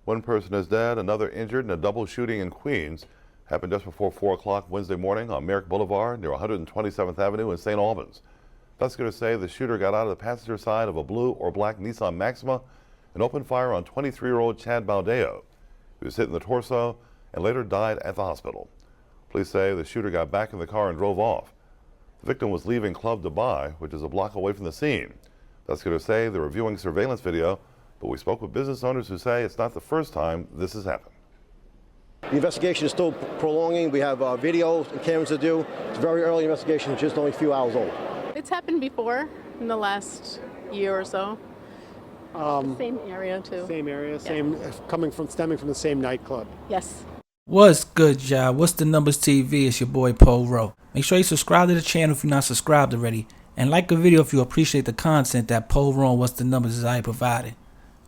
One person is dead, another injured in a double shooting in Queens. Happened just before 4 o'clock Wednesday morning on Merrick Boulevard near 127th Avenue in St. Albans. Investigators say the shooter got out of the passenger side of a blue or black Nissan Maxima and opened fire on 23-year-old Chad Baldeo. He was hit in the torso and later died at the hospital. Police say the shooter got back in the car and drove off. The victim was leaving Club Dubai, which is a block away from the scene. Investigators say they're reviewing surveillance video, but we spoke with business owners who say it's not the first time this has happened. The investigation is still prolonging. We have videos and cameras to do. It's a very early investigation, just only a few hours old. It's happened before in the last year or so. Same area too. Same area, Yeah. Stemming from the same nightclub. Yes. What's good, y'all? What's the Numbers TV? It's your boy Paul Rowe. Make sure you subscribe to the channel if you're not subscribed already, and like the video if you appreciate the content that Paul Rowe and What's the Numbers is out providing.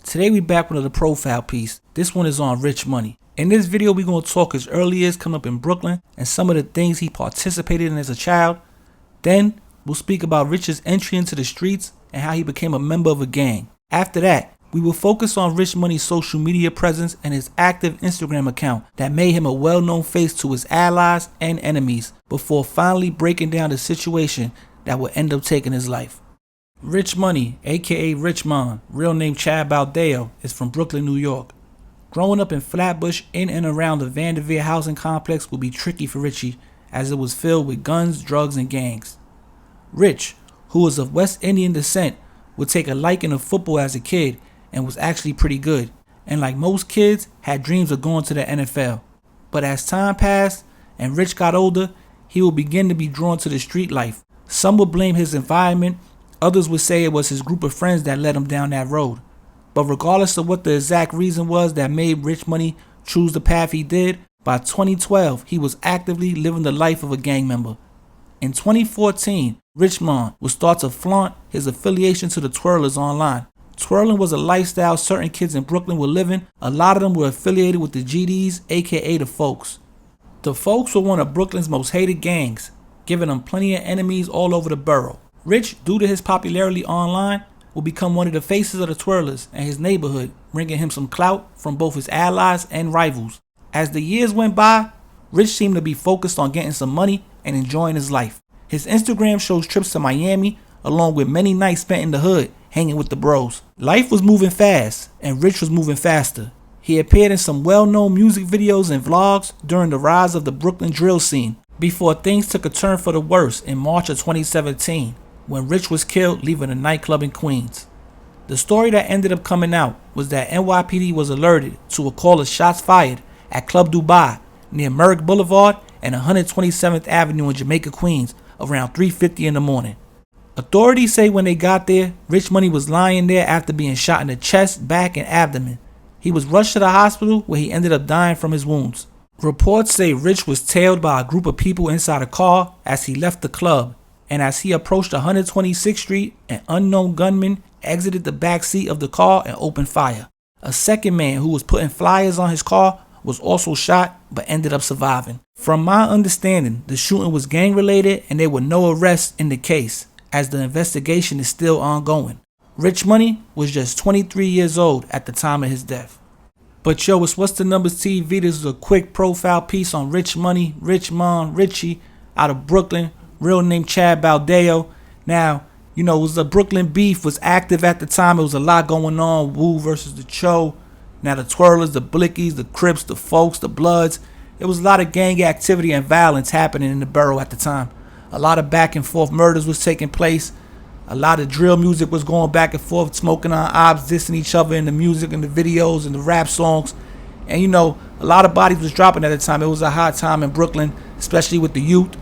Today we back with another profile piece. This one is on Rich Money. In this video we're going to talk his early years coming up in Brooklyn and some of the things he participated in as a child. Then we'll speak about Rich's entry into the streets and how he became a member of a gang. After that, we will focus on Rich Money's social media presence and his active Instagram account that made him a well-known face to his allies and enemies before finally breaking down the situation that would end up taking his life. Rich Money, aka Richmond, real name Chad Baldeo, is from Brooklyn, New York. Growing up in Flatbush in and around the Vanderveer housing complex would be tricky for Richie as it was filled with guns, drugs, and gangs. Rich, who was of West Indian descent, would take a liking to football as a kid and was actually pretty good, and like most kids, had dreams of going to the NFL. But as time passed and Rich got older, he would begin to be drawn to the street life. Some would blame his environment, others would say it was his group of friends that led him down that road. But regardless of what the exact reason was that made Rich Money choose the path he did, by 2012 he was actively living the life of a gang member. In 2014, Richmond would start to flaunt his affiliation to the Twirlers online. Twirling was a lifestyle certain kids in Brooklyn were living. A lot of them were affiliated with the GDs, aka the Folks. The Folks were one of Brooklyn's most hated gangs, giving them plenty of enemies all over the borough. Rich, due to his popularity online, would become one of the faces of the Twirlers and his neighborhood, bringing him some clout from both his allies and rivals. As the years went by, Rich seemed to be focused on getting some money and enjoying his life. His Instagram shows trips to Miami, along with many nights spent in the hood, hanging with the bros. Life was moving fast, and Rich was moving faster. He appeared in some well-known music videos and vlogs during the rise of the Brooklyn drill scene, before things took a turn for the worse in March of 2017, when Rich was killed leaving a nightclub in Queens. The story that ended up coming out was that NYPD was alerted to a call of shots fired at Club Dubai near Merrick Boulevard and 127th Avenue in Jamaica, Queens, around 3:50 in the morning. Authorities say when they got there, Rich Money was lying there after being shot in the chest, back, and abdomen. He was rushed to the hospital where he ended up dying from his wounds. Reports say Rich was tailed by a group of people inside a car as he left the club, and as he approached 126th Street, an unknown gunman exited the back seat of the car and opened fire. A second man who was putting flyers on his car was also shot but ended up surviving. From my understanding, the shooting was gang related and there were no arrests in the case, as the investigation is still ongoing. Rich Money was just 23 years old at the time of his death. But yo, it's What's the Numbers TV. This is a quick profile piece on Rich Money, Richmond, Richie, out of Brooklyn, real name Chad Baldeo. Now, you know, it was the Brooklyn beef was active at the time. It was a lot going on. Wu versus the Cho. Now the Twirlers, the Blickies, the Crips, the Folks, the Bloods. There was a lot of gang activity and violence happening in the borough at the time. A lot of back and forth murders was taking place. A lot of drill music was going back and forth, smoking on Opps, dissing each other in the music and the videos and the rap songs. And you know, a lot of bodies was dropping at the time. It was a hot time in Brooklyn, especially with the youth.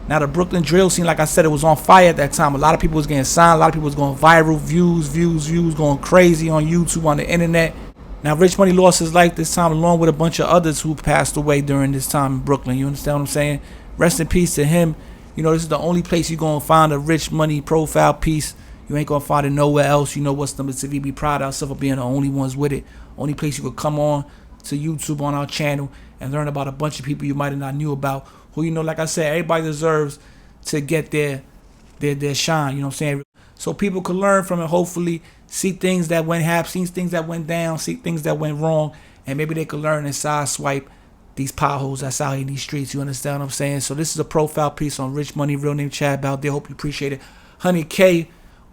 Now the Brooklyn drill scene, like I said, it was on fire at that time. A lot of people was getting signed. A lot of people was going viral, views, going crazy on YouTube, on the internet. Now Rich Money lost his life this time along with a bunch of others who passed away during this time in Brooklyn. You understand what I'm saying? Rest in peace to him. You know, this is the only place you're going to find a Rich Money profile piece. You ain't going to find it nowhere else. You know What's the Numbers TV. Be proud of ourselves for being the only ones with it. Only place you could come on to YouTube on our channel and learn about a bunch of people you might have not knew about. Who, you know, like I said, everybody deserves to get their shine. You know what I'm saying? So people can learn from it. Hopefully see things that see things that went down, see things that went wrong, and maybe they could learn and sideswipe these potholes that's out here in these streets. You understand what I'm saying? So this is a profile piece on Rich Money, real name Chad Balde. Hope you appreciate it. 100K,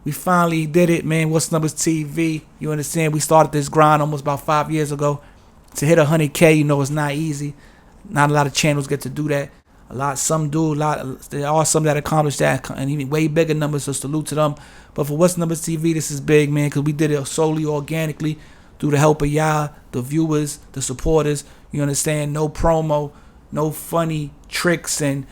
we finally did it, man. What's Numbers TV? You understand? We started this grind almost about 5 years ago. To hit 100K, you know, it's not easy. Not a lot of channels get to do that. Some do. There are some that accomplish that, and even way bigger numbers. So salute to them. But for What's Numbers TV, this is big, man, because we did it solely organically through the help of y'all, the viewers, the supporters. You understand? No promo, no funny tricks and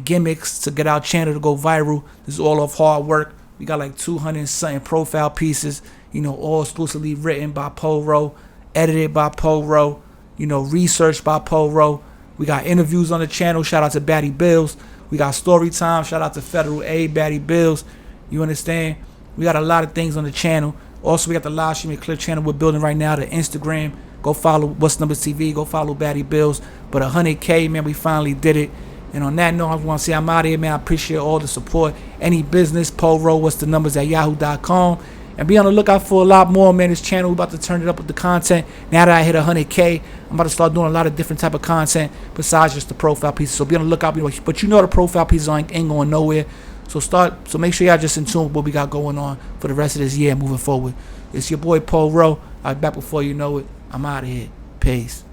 gimmicks to get our channel to go viral. This is all of hard work. We got like 200 and something profile pieces, you know, all exclusively written by Poro, edited by Poro, you know, researched by Poro. We got interviews on the channel. Shout out to Batty Bills. We got story time. Shout out to Federal Aid, Batty Bills. You understand? We got a lot of things on the channel. Also, we got the live streaming clip channel we're building right now, the Instagram. Go follow What's Numbers TV. Go follow Batty Bills. But 100K, man, we finally did it. And on that note, I want to say I'm out of here, man. I appreciate all the support. Any business, Poro, What's the Numbers at yahoo.com. And be on the lookout for a lot more, man. This channel, we're about to turn it up with the content. Now that I hit 100K, I'm about to start doing a lot of different type of content besides just the profile pieces. So be on the lookout. But you know the profile pieces ain't going nowhere. So make sure y'all just in tune with what we got going on for the rest of this year moving forward. It's your boy Poro. I'll be back before you know it. I'm out of here. Peace.